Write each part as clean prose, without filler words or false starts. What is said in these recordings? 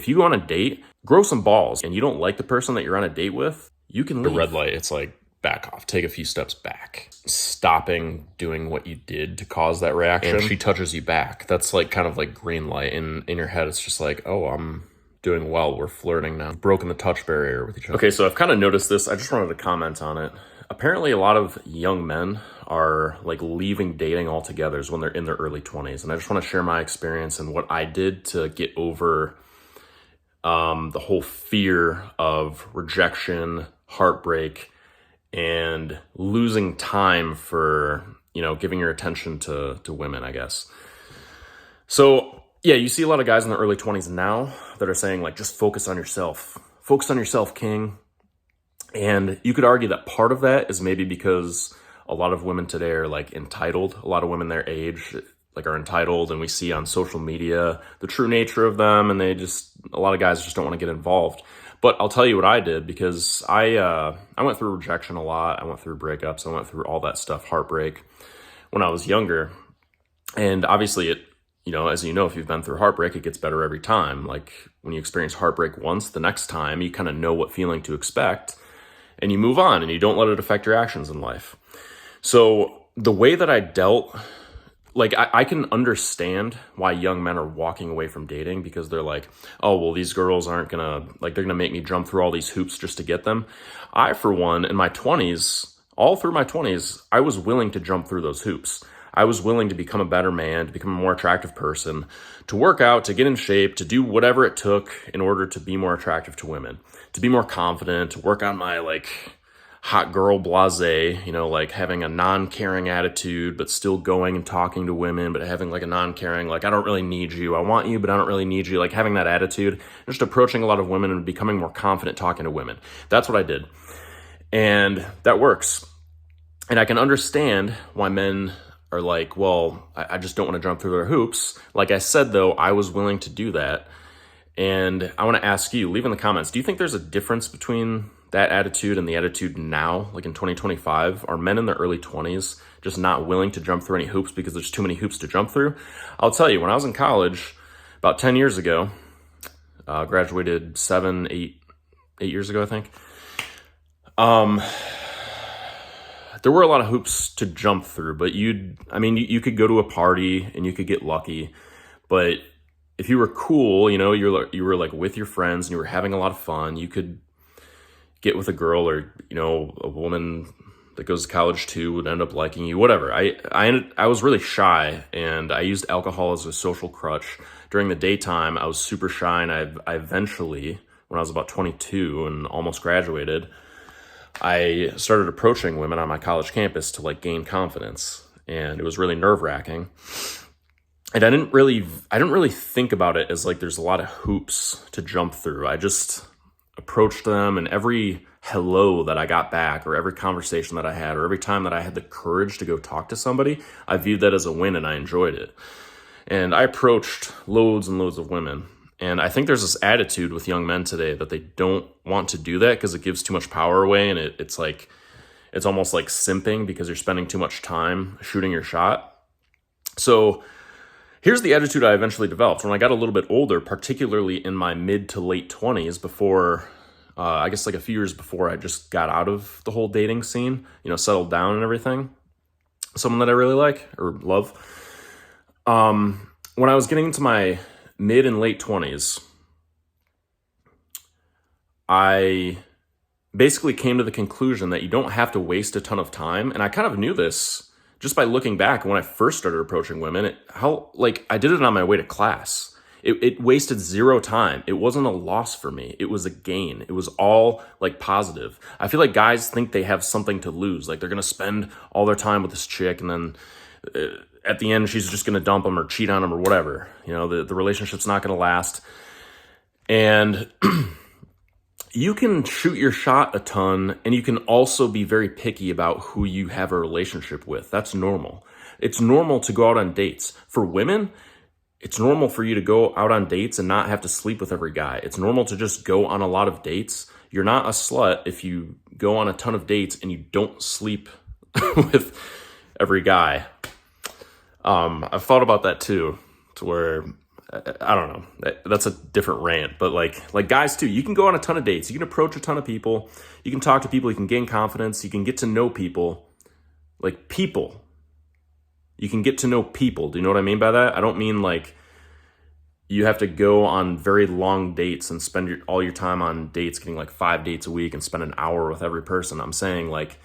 If you go on a date, grow some balls, and you don't like the person that you're on a date with, you can leave. The red light, it's like, back off, take a few steps back. Stopping doing what you did to cause that reaction. And she touches you back. That's like kind of like green light. In your head, it's just like, oh, I'm doing well. We're flirting now. Broken the touch barrier with each other. Okay, so I've kind of noticed this. I just wanted to comment on it. Apparently, a lot of young men are like leaving dating altogether when they're in their early 20s. And I just want to share my experience and what I did to get over the whole fear of rejection, heartbreak, and losing time for, giving your attention to women, I guess. So yeah, you see a lot of guys in their early 20s now that are saying like, just focus on yourself. Focus on yourself, king. And you could argue that part of that is maybe because a lot of women today are like entitled. A lot of women their age like are entitled, and we see on social media the true nature of them, and a lot of guys just don't want to get involved. But I'll tell you what I did, because I went through rejection a lot. I went through breakups. I went through all that stuff, heartbreak, when I was younger. And obviously as you know, if you've been through heartbreak, it gets better every time. Like when you experience heartbreak once, the next time you kind of know what feeling to expect, and you move on, and you don't let it affect your actions in life. So the way that I dealt, like I can understand why young men are walking away from dating, because they're like, oh, well, these girls aren't gonna, like, they're gonna make me jump through all these hoops just to get them. I, for one, in my 20s, all through my 20s, I was willing to jump through those hoops. I was willing to become a better man, to become a more attractive person, to work out, to get in shape, to do whatever it took in order to be more attractive to women, to be more confident, to work on my, like, hot girl blasé, like having a non-caring attitude, but still going and talking to women, but having like a non-caring, like, I don't really need you. I want you, but I don't really need you. Like having that attitude, just approaching a lot of women and becoming more confident talking to women. That's what I did. And that works. And I can understand why men are like, well, I just don't want to jump through their hoops. Like I said, though, I was willing to do that. And I want to ask you, leave in the comments, do you think there's a difference between that attitude and the attitude now, like in 2025? Are men in their early 20s just not willing to jump through any hoops because there's too many hoops to jump through? I'll tell you, when I was in college about 10 years ago, graduated 8 years ago, I think. There were a lot of hoops to jump through, but you could go to a party and you could get lucky, but if you were cool, you were like with your friends and you were having a lot of fun, you could get with a girl, or a woman that goes to college too would end up liking you, whatever. I was really shy, and I used alcohol as a social crutch. During the daytime, I was super shy, and I eventually, when I was about 22 and almost graduated, I started approaching women on my college campus to like gain confidence, and it was really nerve-wracking. And I didn't really think about it as like there's a lot of hoops to jump through. I just approached them, and every hello that I got back, or every conversation that I had, or every time that I had the courage to go talk to somebody, I viewed that as a win, and I enjoyed it. And I approached loads and loads of women. And I think there's this attitude with young men today that they don't want to do that because it gives too much power away, and it's almost like simping because you're spending too much time shooting your shot. So here's the attitude I eventually developed when I got a little bit older, particularly in my mid to late 20s, before, I guess like a few years before I just got out of the whole dating scene, settled down and everything. Someone that I really like or love. When I was getting into my mid and late 20s, I basically came to the conclusion that you don't have to waste a ton of time. And I kind of knew this just by looking back when I first started approaching women, I did it on my way to class. It wasted zero time. It wasn't a loss for me. It was a gain. It was all like positive. I feel like guys think they have something to lose. Like they're going to spend all their time with this chick, and then at the end, she's just going to dump them or cheat on them or whatever. The relationship's not going to last. And you can shoot your shot a ton, and you can also be very picky about who you have a relationship with. That's normal. It's normal to go out on dates. For women, it's normal for you to go out on dates and not have to sleep with every guy. It's normal to just go on a lot of dates. You're not a slut if you go on a ton of dates and you don't sleep with every guy. I've thought about that too, to where I don't know. That's a different rant, but like guys too, you can go on a ton of dates. You can approach a ton of people. You can talk to people. You can gain confidence. You can get to know people. Like people. You can get to know people. Do you know what I mean by that? I don't mean like you have to go on very long dates and spend all your time on dates, getting like 5 dates a week and spend an hour with every person. I'm saying like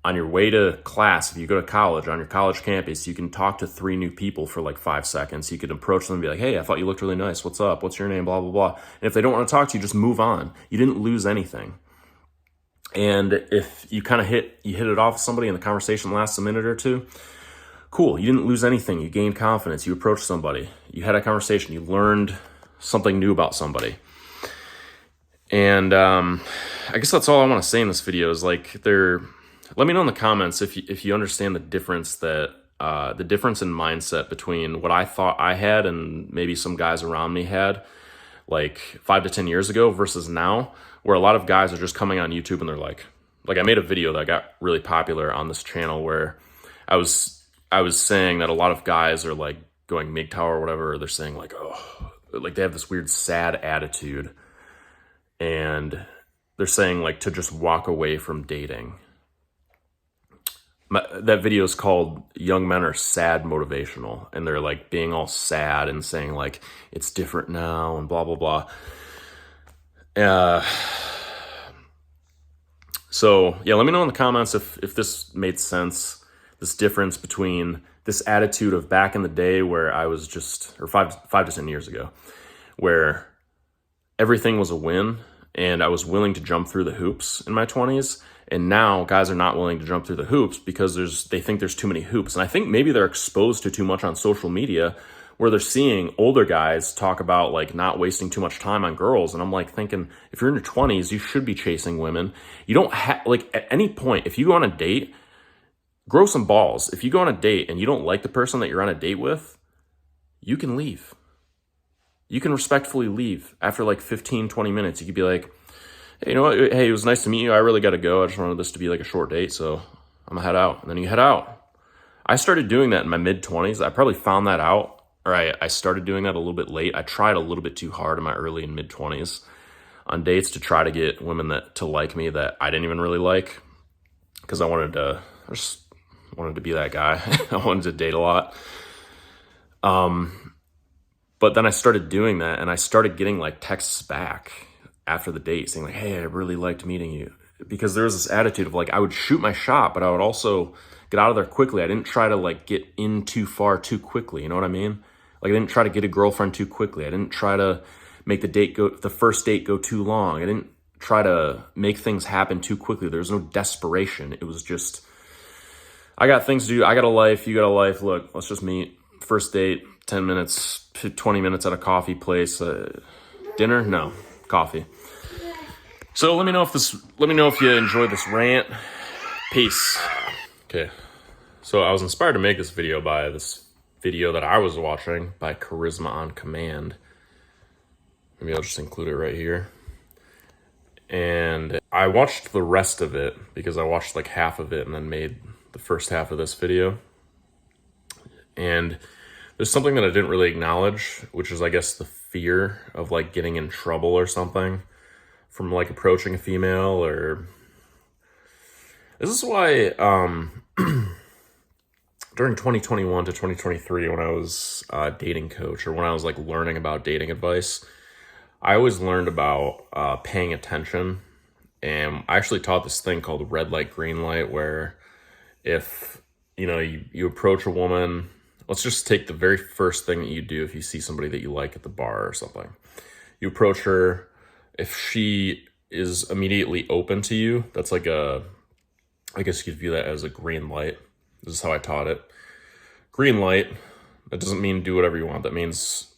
on your way to class, if you go to college, on your college campus, you can talk to 3 new people for like 5 seconds. You could approach them and be like, hey, I thought you looked really nice. What's up? What's your name? Blah, blah, blah. And if they don't want to talk to you, just move on. You didn't lose anything. And if you kind of hit it off with somebody and the conversation lasts a minute or two, cool. You didn't lose anything. You gained confidence. You approached somebody. You had a conversation. You learned something new about somebody. And I guess that's all I want to say in this video is like let me know in the comments if you understand the difference in mindset between what I thought I had and maybe some guys around me had like 5 to 10 years ago versus now, where a lot of guys are just coming on YouTube and they're like I made a video that got really popular on this channel where I was saying that a lot of guys are like going MGTOW or whatever. They're saying like, oh, like they have this weird sad attitude, and they're saying like to just walk away from dating. That video is called Young Men Are Sad Motivational, and they're like being all sad and saying like it's different now and blah, blah, blah. So yeah, let me know in the comments if this made sense, this difference between this attitude of back in the day where I was just, or 5 to 10 years ago, where everything was a win and I was willing to jump through the hoops in my 20s. And now guys are not willing to jump through the hoops because they think there's too many hoops. And I think maybe they're exposed to too much on social media where they're seeing older guys talk about like not wasting too much time on girls. And I'm like thinking, if you're in your 20s, you should be chasing women. You don't have, like at any point, if you go on a date, grow some balls. If you go on a date and you don't like the person that you're on a date with, you can leave. You can respectfully leave after like 15, 20 minutes. You could be like, hey, you know what? Hey, it was nice to meet you. I really got to go. I just wanted this to be like a short date, so I'm gonna head out. And then you head out. I started doing that in my mid-20s. I probably found that out, or I started doing that a little bit late. I tried a little bit too hard in my early and mid-20s on dates to try to get women to like me that I didn't even really like, because I just wanted to be that guy. I wanted to date a lot. But then I started doing that, and I started getting like texts back after the date saying like, hey, I really liked meeting you. Because there was this attitude of like, I would shoot my shot, but I would also get out of there quickly. I didn't try to like get in too far too quickly. You know what I mean? Like I didn't try to get a girlfriend too quickly. I didn't try to make the first date go too long. I didn't try to make things happen too quickly. There was no desperation. It was just, I got things to do. I got a life. You got a life. Look, let's just meet. First date, 10 minutes, 20 minutes at a coffee place. Dinner? No. Coffee. So let me know if you enjoyed this rant. Peace. Okay. So I was inspired to make this video by this video that I was watching by Charisma on Command. Maybe I'll just include it right here. And I watched the rest of it because I watched like half of it and then made the first half of this video. And there's something that I didn't really acknowledge, which is I guess the fear of like getting in trouble or something from like approaching a female. Or this is why during 2021 to 2023, when I was a dating coach, or when I was like learning about dating advice, I always learned about paying attention. And I actually taught this thing called red light, green light, where if you approach a woman, let's just take the very first thing that you do if you see somebody that you like at the bar or something. You approach her. If she is immediately open to you, that's like I guess you could view that as a green light. This is how I taught it. Green light, that doesn't mean do whatever you want. That means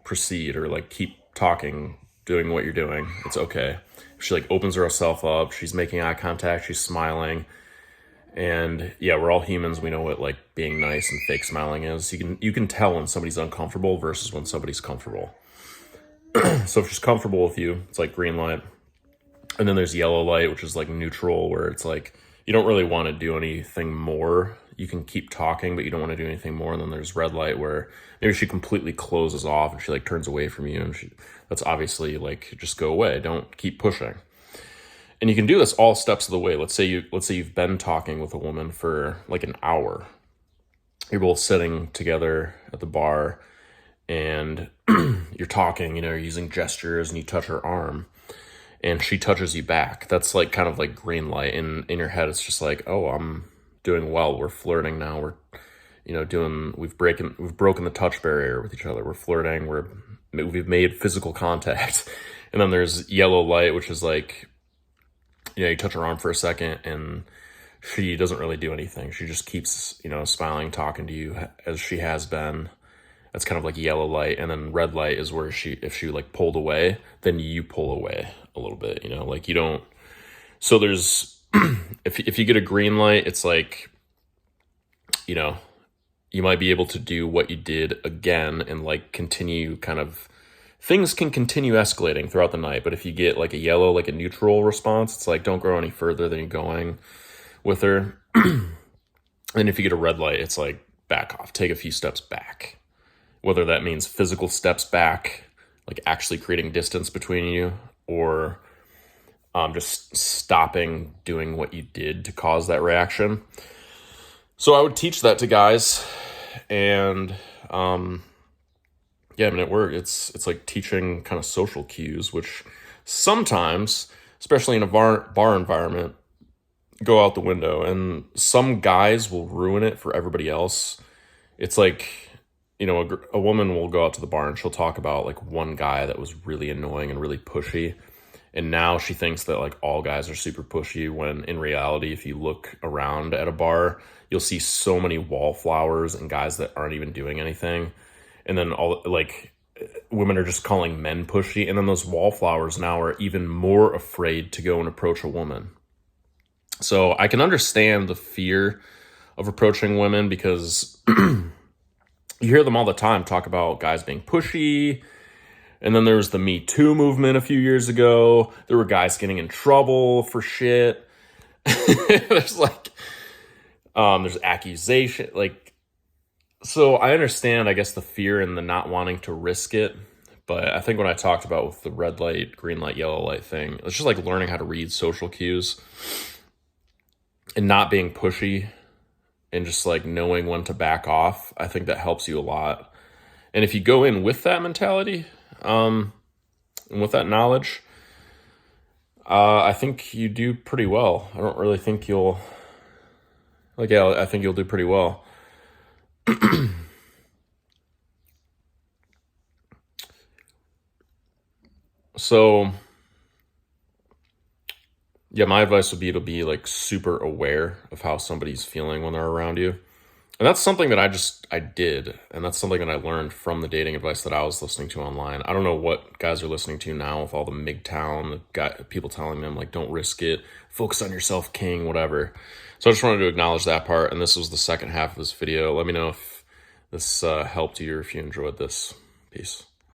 proceed, or like keep talking, doing what you're doing. It's okay. If she like opens herself up, she's making eye contact, she's smiling. And yeah, we're all humans. We know what like being nice and fake smiling is. You can tell when somebody's uncomfortable versus when somebody's comfortable. So if she's comfortable with you, it's like green light. And then there's yellow light, which is like neutral, where it's like you don't really want to do anything more. you can keep talking, but you don't want to do anything more. And then there's red light where maybe she completely closes off and she like turns away from you, and that's obviously like, just go away. Don't keep pushing. And you can do this all steps of the way. Let's say you've been talking with a woman for like an hour. You're both sitting together at the bar and you're talking, you're using gestures, and you touch her arm and she touches you back. That's like kind of like green light. In your head, it's just like, oh, I'm doing well. We're flirting now. We've broken the touch barrier with each other. We're flirting. We've made physical contact. And then there's yellow light, which is like, you touch her arm for a second and she doesn't really do anything. She just keeps, smiling, talking to you as she has been. That's kind of like yellow light. And then red light is where if she like pulled away, then you pull away a little bit, like you don't. So there's, if you get a green light, it's like, you might be able to do what you did again and like continue things can continue escalating throughout the night. But if you get like a yellow, like a neutral response, it's like, don't go any further than you're going with her. And if you get a red light, it's like, back off, take a few steps back. Whether that means physical steps back, like actually creating distance between you, or just stopping doing what you did to cause that reaction. So I would teach that to guys, and it works. It's like teaching kind of social cues, which sometimes, especially in a bar environment, go out the window, and some guys will ruin it for everybody else. It's like, a woman will go out to the bar and she'll talk about like one guy that was really annoying and really pushy. And now she thinks that like all guys are super pushy, when in reality, if you look around at a bar, you'll see so many wallflowers and guys that aren't even doing anything. And then women are just calling men pushy. And then those wallflowers now are even more afraid to go and approach a woman. So I can understand the fear of approaching women, because you hear them all the time talk about guys being pushy. And then there was the Me Too movement a few years ago. There were guys getting in trouble for shit. There's accusation. So I understand, I guess, the fear and the not wanting to risk it. But I think what I talked about with the red light, green light, yellow light thing, it's just like learning how to read social cues and not being pushy, and just like knowing when to back off. I think that helps you a lot. And if you go in with that mentality, and with that knowledge, I think you do pretty well. I don't really think I think you'll do pretty well. So yeah, my advice would be to be like super aware of how somebody's feeling when they're around you. And that's something that I did. And that's something that I learned from the dating advice that I was listening to online. I don't know what guys are listening to now with all the MGTOW, people telling them like, don't risk it, focus on yourself, king, whatever. So I just wanted to acknowledge that part. And this was the second half of this video. Let me know if this helped you or if you enjoyed this. Peace.